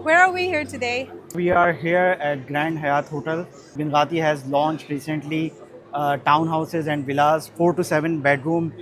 Where are we here today? We are here at Grand Hyatt Hotel. Benghazi has launched recently townhouses and villas, 4 to 7 bedroom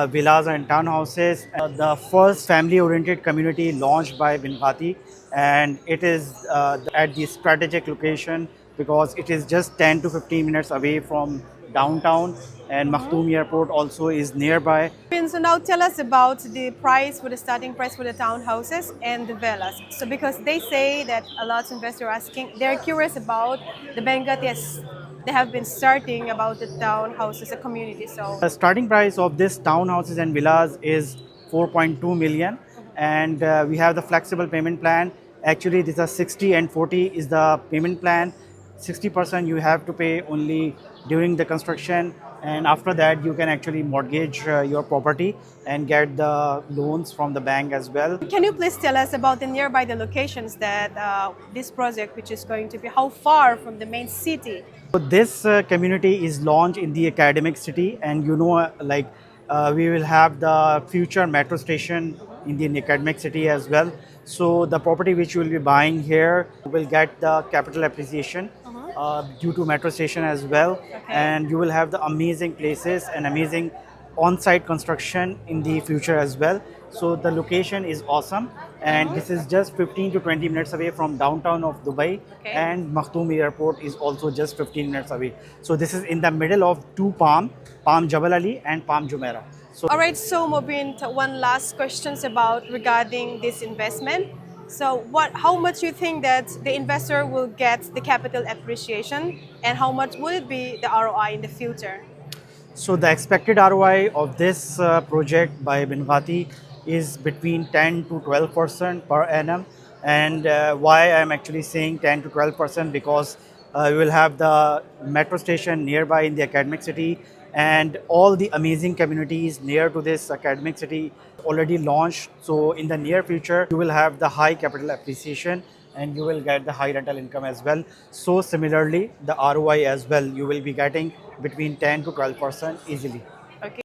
villas and townhouses. The first family-oriented community launched by Benghazi, and it is at the strategic location because it is just 10 to 15 minutes away from downtown, and Makhtoom Airport also is nearby. So now tell us about the price for the starting price for the townhouses and the villas. So because they say that a lot of investors are asking, they're curious about the Benghazi. They have been starting about the townhouses, a community. So The starting price of this townhouses and villas is 4.2 million, and we have the flexible payment plan. Actually, these are 60 and 40 is the payment plan. 60% you have to pay only during the construction, and after that you can actually mortgage your property and get the loans from the bank as well. can you please tell us about the nearby the locations that this project, which is going to be, how far from the main city? So this community is launched in the academic city, and we will have the future metro station in the academic city as well. So the property which you will be buying here will get the capital appreciation due to metro station as well, Okay. and you will have the amazing places and amazing on-site construction in the future as well. So the location is awesome, and this is just 15 to 20 minutes away from downtown of Dubai, Okay. and Makhtoom Airport is also just 15 minutes away. So this is in the middle of two Palm Jabal Ali and Palm Jumeirah. So All right, so Mobin, one last questions about regarding this investment. So how much you think that the investor will get the capital appreciation, and how much will it be the ROI in the future? So the expected ROI of this project by Benghazi is between 10 to 12% per annum. And why I'm actually saying 10 to 12% because we will have the metro station nearby in the academic city, and all the amazing communities near to this academic city already launched. So in the near future, you will have the high capital appreciation and you will get the high rental income as well. So similarly, the ROI as well, you will be getting between 10 to 12% easily.